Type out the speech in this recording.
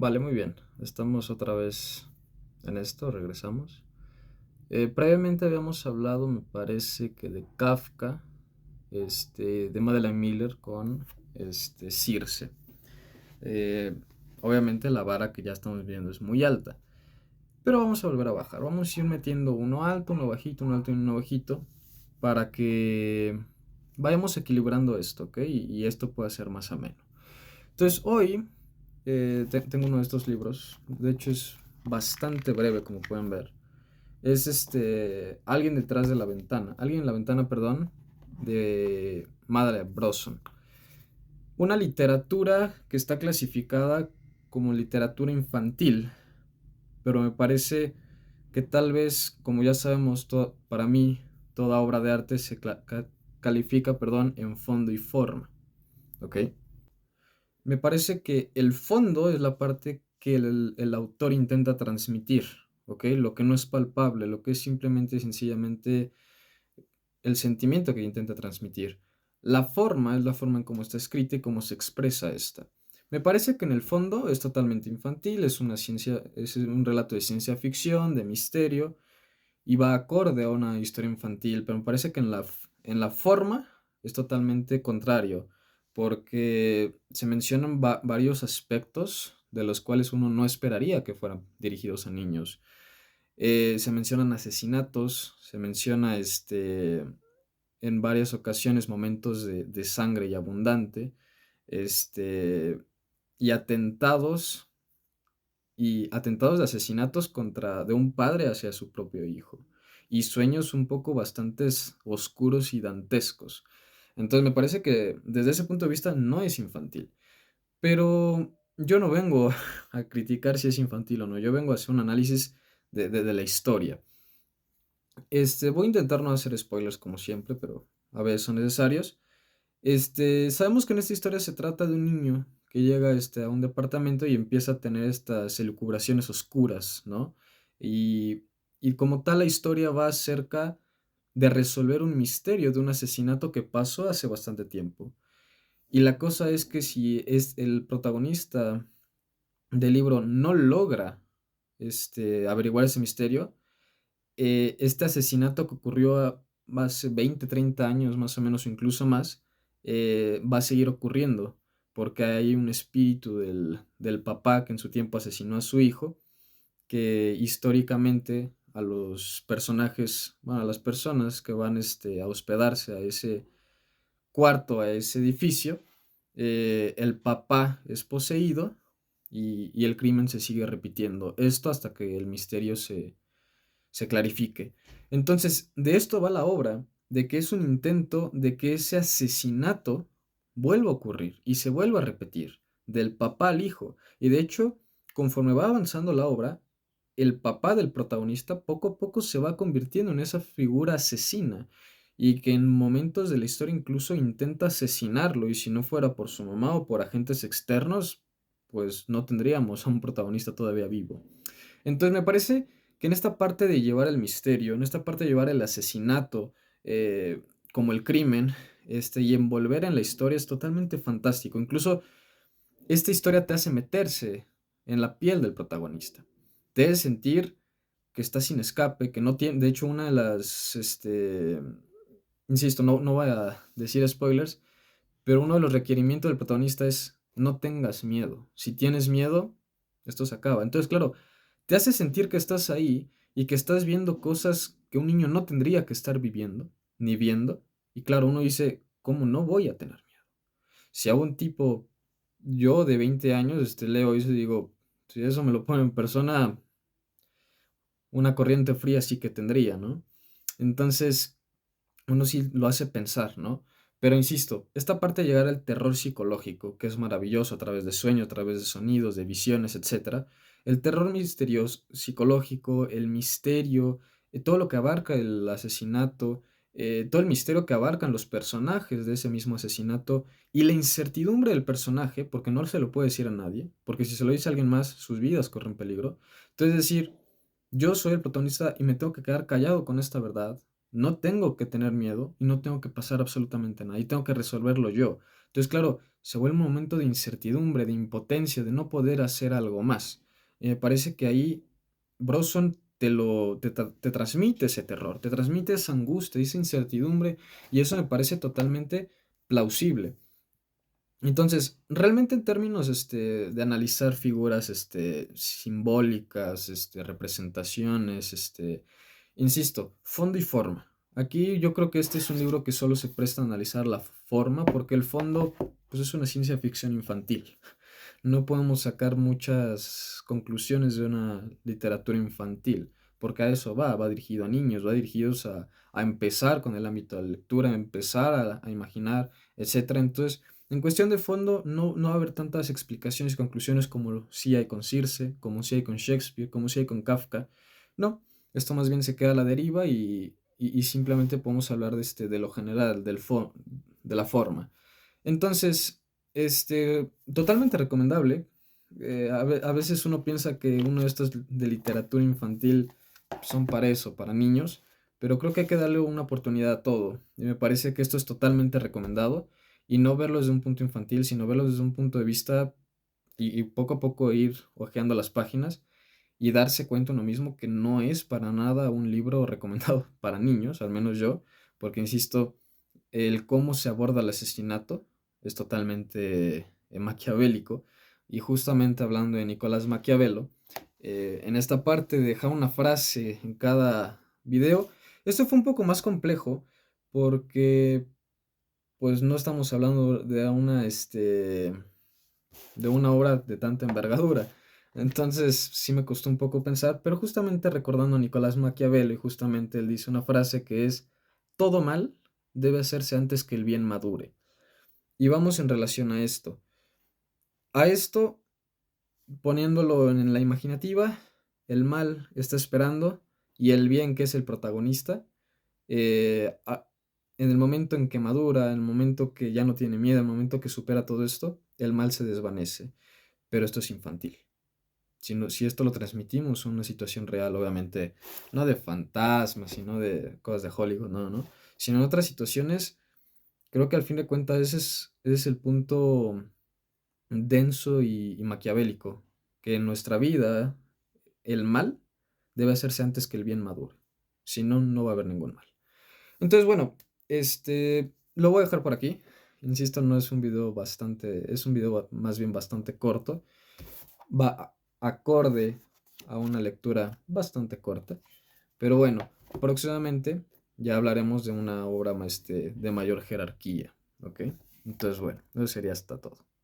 Vale, muy bien. Estamos otra vez en esto, regresamos. Previamente habíamos hablado, me parece que de Kafka, de Madeline Miller con Circe. Eh, Obviamente la vara que ya estamos viendo es muy alta, pero vamos a volver a bajar. Vamos a ir metiendo uno alto, uno bajito, uno alto y uno bajito para que vayamos equilibrando esto, ¿ok? Y esto pueda ser más ameno. Entonces hoy tengo uno de estos libros. De hecho es bastante breve, como pueden ver. Es Alguien detrás de la ventana. Alguien en la ventana, perdón. De Madre Brosson. Una literatura que está clasificada como literatura infantil. Pero me parece que tal vez, como ya sabemos, para mí toda obra de arte se califica, perdón, en fondo y forma. ¿Ok? Me parece que el fondo es la parte que el autor intenta transmitir, ¿ok? Lo que no es palpable, lo que es simplemente y sencillamente el sentimiento que intenta transmitir. La forma es la forma en cómo está escrita y cómo se expresa esta. Me parece que en el fondo es totalmente infantil, es un relato de ciencia ficción, de misterio, y va acorde a una historia infantil, pero me parece que en la forma es totalmente contrario, porque se mencionan varios aspectos de los cuales uno no esperaría que fueran dirigidos a niños. Se mencionan asesinatos, se menciona en varias ocasiones momentos de sangre y abundante, este, y atentados de asesinatos de un padre hacia su propio hijo, y sueños un poco bastantes oscuros y dantescos. Entonces me parece que desde ese punto de vista no es infantil, pero yo no vengo a criticar si es infantil o no, yo vengo a hacer un análisis de la historia. Voy a intentar no hacer spoilers como siempre, pero a veces son necesarios. Sabemos que en esta historia se trata de un niño que llega a un departamento y empieza a tener estas elucubraciones oscuras, ¿no? Y, y como tal la historia va acerca de resolver un misterio de un asesinato que pasó hace bastante tiempo. Y la cosa es que si es el protagonista del libro no logra averiguar ese misterio, este asesinato que ocurrió hace 20, 30 años más o menos, o incluso más, va a seguir ocurriendo, porque hay un espíritu del papá que en su tiempo asesinó a su hijo, que históricamente a los personajes, bueno, a las personas que van a hospedarse a ese cuarto, a ese edificio, el papá es poseído y el crimen se sigue repitiendo. Esto hasta que el misterio se clarifique. Entonces, de esto va la obra, de que es un intento de que ese asesinato vuelva a ocurrir y se vuelva a repetir, del papá al hijo. Y de hecho, conforme va avanzando la obra, el papá del protagonista poco a poco se va convirtiendo en esa figura asesina y que en momentos de la historia incluso intenta asesinarlo y si no fuera por su mamá o por agentes externos, pues no tendríamos a un protagonista todavía vivo. Entonces me parece que en esta parte de llevar el misterio, en esta parte de llevar el asesinato como el crimen, y envolver en la historia es totalmente fantástico. Incluso esta historia te hace meterse en la piel del protagonista. Te hace sentir que está sin escape, que no tiene, de hecho una de las, insisto, no voy a decir spoilers, pero uno de los requerimientos del protagonista es no tengas miedo. Si tienes miedo, esto se acaba. Entonces, claro, te hace sentir que estás ahí y que estás viendo cosas que un niño no tendría que estar viviendo ni viendo. Y claro, uno dice, ¿cómo no voy a tener miedo? Si a un tipo, yo de 20 años, leo eso y digo, si eso me lo pone en persona, una corriente fría sí que tendría, ¿no? Entonces, uno sí lo hace pensar, ¿no? Pero insisto, esta parte de llegar al terror psicológico, que es maravilloso a través de sueños, a través de sonidos, de visiones, etcétera, el terror misterioso, psicológico, el misterio, todo lo que abarca el asesinato, todo el misterio que abarcan los personajes de ese mismo asesinato y la incertidumbre del personaje, porque no se lo puede decir a nadie, porque si se lo dice a alguien más, sus vidas corren peligro. Entonces, decir, yo soy el protagonista y me tengo que quedar callado con esta verdad. No tengo que tener miedo y no tengo que pasar absolutamente nada y tengo que resolverlo yo. Entonces, claro, se vuelve un momento de incertidumbre, de impotencia, de no poder hacer algo más. Y me parece que ahí Bronson te transmite ese terror, te transmite esa angustia, esa incertidumbre, y eso me parece totalmente plausible. Entonces, realmente en términos, de analizar figuras, simbólicas, representaciones, insisto, fondo y forma. Aquí yo creo que este es un libro que solo se presta a analizar la forma, porque el fondo, pues es una ciencia ficción infantil. No podemos sacar muchas conclusiones de una literatura infantil, porque a eso va dirigido a niños, va dirigidos a empezar con el ámbito de la lectura, a empezar a imaginar, etcétera. Entonces, en cuestión de fondo, no va a haber tantas explicaciones y conclusiones como sí hay con Circe, como sí hay con Shakespeare, como sí hay con Kafka. No, esto más bien se queda a la deriva y simplemente podemos hablar de lo general, de la forma. Entonces, totalmente recomendable. A veces uno piensa que uno de estos de literatura infantil son para eso, para niños, pero creo que hay que darle una oportunidad a todo. Y me parece que esto es totalmente recomendado y no verlo desde un punto infantil, sino verlo desde un punto de vista y poco a poco ir hojeando las páginas y darse cuenta uno mismo que no es para nada un libro recomendado para niños, al menos yo, porque insisto, el cómo se aborda el asesinato es totalmente maquiavélico. Y justamente hablando de Nicolás Maquiavelo, en esta parte de dejar una frase en cada video, esto fue un poco más complejo porque pues no estamos hablando de una obra de tanta envergadura. Entonces sí me costó un poco pensar, pero justamente recordando a Nicolás Maquiavelo y justamente él dice una frase que es, todo mal debe hacerse antes que el bien madure. Y vamos en relación a esto. A esto, poniéndolo en la imaginativa, el mal está esperando y el bien, que es el protagonista, eh, a- en el momento en que madura, en el momento que ya no tiene miedo, en el momento que supera todo esto, el mal se desvanece. Pero esto es infantil. Si esto lo transmitimos en una situación real, obviamente, no de fantasmas, sino de cosas de Hollywood, no, sino en otras situaciones, creo que al fin de cuentas ese es el punto denso y maquiavélico, que en nuestra vida el mal debe hacerse antes que el bien madure. Si no, no va a haber ningún mal. Entonces, bueno, lo voy a dejar por aquí. Insisto, no es un video bastante, es un video más bien bastante corto. Va acorde a una lectura bastante corta. Pero bueno, próximamente ya hablaremos de una obra más, de mayor jerarquía. ¿Ok? Entonces, bueno, eso sería hasta todo.